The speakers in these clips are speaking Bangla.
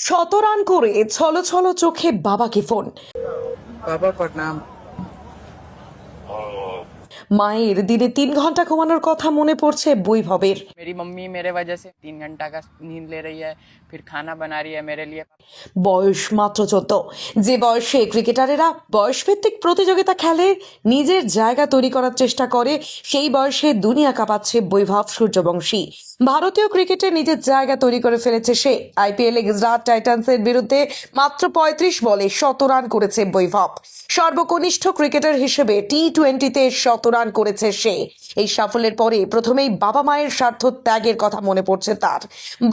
শত রান করে ছলো ছলো চোখে বাবাকে ফোন। बाबा प्रणाम। মায়ের দিনে 3 ঘন্টা ঘুমানোর কথা মনে পড়ছে বৈভবের। मेरी मम्मी मेरे वजह से 3 घंटा का नींद ले रही है, फिर खाना बना रही है मेरे लिए। বয়স মাত্র 14। যে বয়সে ক্রিকেটারেরা বয়সভিত্তিক প্রতিযোগিতা খেলে, নিজের জায়গা তৈরি করার চেষ্টা করে, সেই বয়সে দুনিয়া কাঁপাচ্ছে বৈভব সূর্যবংশী। ভারতীয় ক্রিকেটে নিজের জায়গা তৈরি করে ফেলেছে সে। আইপিএলে গুজরাট টাইটান্সের বিরুদ্ধে মাত্র 35 বলে 100 রান করেছে বৈভব। সর্বকনিষ্ঠ ক্রিকেটার হিসেবে টি-20তে 100 রান করেছে সে। এই সাফল্যের পরে প্রথমেই বাবা মায়ের স্বার্থ ত্যাগের কথা মনে পড়ছে তার।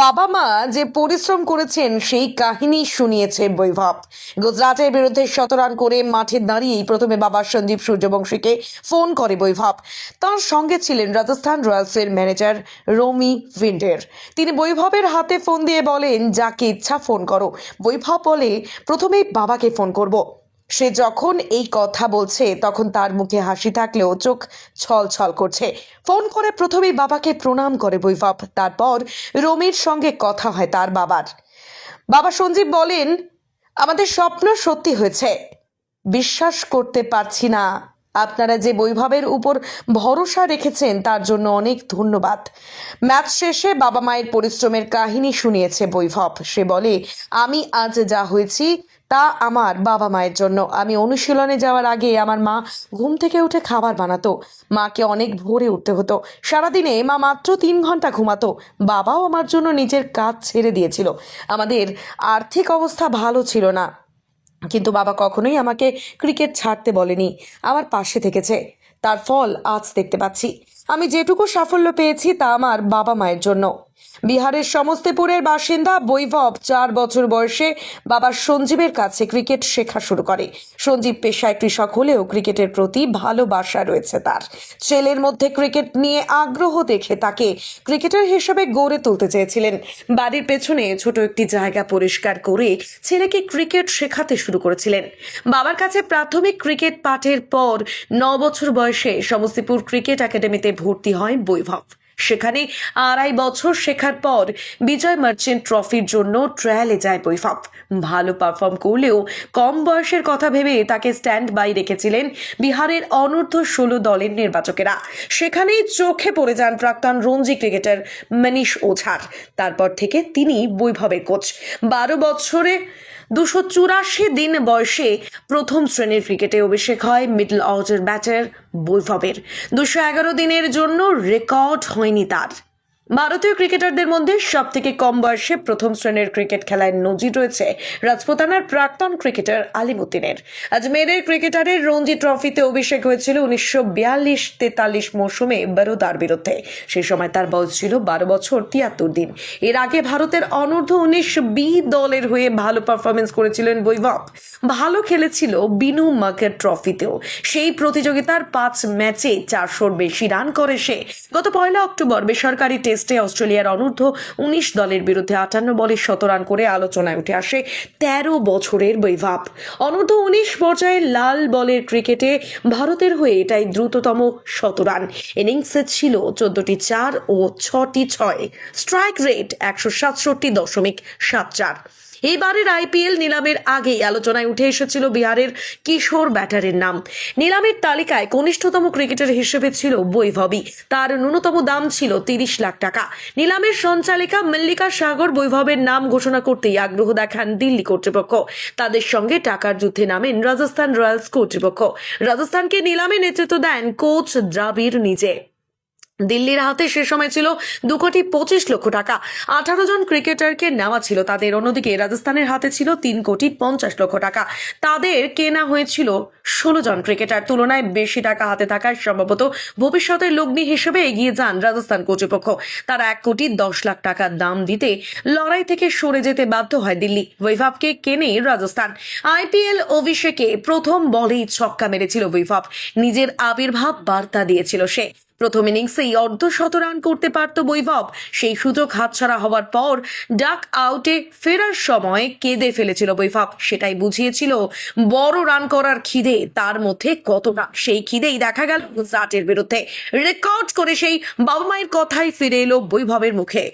বাবা মা যে পরিশ্রম করেছেন সেই কাহিনী শুনিয়েছে বৈভব। গুজরাটের বিরুদ্ধে 100 রান করে মাঠে দাঁড়িয়েই প্রথমে বাবা সঞ্জীব সূর্যবংশীকে ফোন করে বৈভব। তার সঙ্গে ছিলেন রাজস্থান রয়্যালসের ম্যানেজার রমি ভিন্ডের। তিনি বৈভবের হাতে ফোন দিয়ে বলেন, যাকে ইচ্ছা ফোন করো। বৈভব বলে, প্রথমেই বাবাকে ফোন করব। সে যখন এই কথা বলছে তখন তার মুখে হাসি থাকলেও চোখ ছলছল করছে। ফোন করে প্রথমেই বাবাকে প্রণাম করে বৈভব। তারপর রমির সঙ্গে কথা হয় তার বাবার। বাবা সঞ্জীব বলেন, আমাদের স্বপ্ন সত্যি হয়েছে, বিশ্বাস করতে পারছি না। আপনারা যে বৈভবের উপর ভরসা রেখেছেন তার জন্য অনেক ধন্যবাদ। ম্যাচ শেষে বাবা মায়ের পরিশ্রমের কাহিনী শুনিয়েছে বৈভব। সে বলে, আমি আজ যা হয়েছি তা আমার বাবা মায়ের জন্য। আমি অনুশীলনে যাওয়ার আগে আমার মা ঘুম থেকে উঠে খাবার বানাতো। মাকে অনেক ভোরে উঠতে হতো। সারাদিনে মা মাত্র 3 ঘন্টা ঘুমাতো। বাবাও আমার জন্য নিজের কাজ ছেড়ে দিয়েছিল। আমাদের আর্থিক অবস্থা ভালো ছিল না, কিন্তু বাবা কখনোই আমাকে ক্রিকেট ছাড়তে বলেনি, আমার পাশে থেকেছে। তার ফল আজ দেখতে পাচ্ছি। আমি যেটুকু সাফল্য পেয়েছি তা আমার বাবা মায়ের জন্য। বিহারের সমস্তিপুরের বাসিন্দা বৈভব 4 বছর বয়সে বাবা সঞ্জীবের কাছে ক্রিকেট শেখা শুরু করে। সঞ্জীব পেশায় কৃষক হলেও ক্রিকেটের প্রতি ভালোবাসা রয়েছে তার। ছেলের মধ্যে ক্রিকেট নিয়ে আগ্রহ দেখে তাকে ক্রিকেটার হিসেবে গড়ে তুলতে চেয়েছিলেন। বাড়ির পেছনে ছোট একটি জায়গা পরিষ্কার করে ছেলেকে ক্রিকেট শেখাতে শুরু করেছিলেন। বাবার কাছে প্রাথমিক ক্রিকেট পাঠের পর 9 বছর বয়সে সমস্তিপুর ক্রিকেট একাডেমিতে ভর্তি হয় বৈভব। সেখানে 2.5 বছর শেখার পর বিজয় মার্চেন্ট ট্রফির জন্য ট্রায়ালে যায় বৈভব। ভালো পারফর্ম করলেও কম বয়সের কথা ভেবে তাকে স্ট্যান্ড বাই রেখেছিলেন বিহারের অনূর্ধ্ব-16 দলের নির্বাচকেরা। সেখানেই চোখে পড়ে যান প্রাক্তন রঞ্জি ক্রিকেটার মনীষ ওঝার। তারপর থেকে তিনি বৈভবের কোচ। 12 বছরে 284 দিন বয়সে প্রথম শ্রেণীর ক্রিকেটে অভিষেক হয় মিডল অর্ডার ব্যাটার বৈভবের। 211 দিনের জন্য রেকর্ড হয়নি তার। ভারতীয় ক্রিকেটারদের মধ্যে সব থেকে কম বয়সে প্রথম শ্রেণীর ক্রিকেট খেলায় নজির রয়েছে রাজপুতানার প্রাক্তন ক্রিকেটার আলিমুদ্দিনের। আজমেরের ক্রিকেটারের রঞ্জি ট্রফিতে অভিষেক হয়েছিল 1942-43 মৌসুমে বরোদার বিরুদ্ধে। সেই সময় তার বয়স ছিল 12 বছর 73 দিন। এর আগে ভারতের অনূর্ধ্ব-19 বি দলের হয়ে ভালো পারফরমেন্স করেছিলেন বৈভব। ভালো খেলেছিল বিনু মার্কেট ট্রফিতেও। সেই প্রতিযোগিতার 5 ম্যাচে 400-র বেশি রান করে সে। গত 1 অক্টোবর বেসরকারি টেস্টে অস্ট্রেলিয়ার অনূর্ধ্ব-19 দলের বিরুদ্ধে 58 বলে 100 রান করে আলোচনায় উঠে আসে 13 বছরের বৈভব। অনূর্ধ্ব-19 পর্যায়ে লাল বলের ক্রিকেটে ভারতের হয়ে এটাই দ্রুততম 100 রান। ইনিংসে ছিল 14টি 4 ও 6টি 6। Strike rate 167.74। এবারের আইপিএল নিলামের আগেই আলোচনায় উঠে এসেছিল বিহারের কিশোর ব্যাটারের নাম। নিলামের তালিকায় কনিষ্ঠতম ক্রিকেটার হিসেবে ছিল বৈভবই। তার ন্যূনতম দাম ছিল 30 লাখ টাকা। নিলামের সঞ্চালিকা মল্লিকা সাগর বৈভবের নাম ঘোষণা করতেই আগ্রহ দেখান দিল্লি কর্তৃপক্ষ। তাদের সঙ্গে টাকার যুদ্ধে নামেন রাজস্থান রয়্যালস কর্তৃপক্ষ। রাজস্থানকে নিলামে নেতৃত্ব দেন কোচ দ্রাবিড় নিজে। দিল্লির হাতে সে সময় ছিল 2,25,00,000 টাকা। 18 জন ক্রিকেটারকে নেওয়া ছিল তাদের। অন্যদিকে রাজস্থানের হাতে ছিল 3,50,00,000 টাকা। তাদের কেনা হয়েছিল 16 জন ক্রিকেটার। তুলনায় বেশি টাকা হাতে থাকায় সম্ভবত ভবিষ্যতের লগ্নি হিসেবে এগিয়ে যান রাজস্থান কর্তৃপক্ষ। তারা 1,10,00,000 টাকার দাম দিতে লড়াই থেকে সরে যেতে বাধ্য হয় দিল্লি। বৈভবকে কেনে রাজস্থান। আইপিএল অভিষেকে প্রথম বলেই ছক্কা মেরেছিল বৈভব। নিজের আবির্ভাব বার্তা দিয়েছিল সে। প্রথম ইনিংসেই 1/2 রান করতে পারত বৈভব। সেই সুযোগ হাতছাড়া হওয়ার পর ডাক আউটে ফেরার সময় কেঁদে ফেলেছিল বৈভব। সেটাই বুঝিয়েছিল বড় রান করার খিদে তার মধ্যে কতটা। সেই খিদেই দেখা গেল গুজরাটের বিরুদ্ধে। রেকর্ড করে সেই বাবা মায়ের কথাই ফিরে এলো বৈভবের মুখে।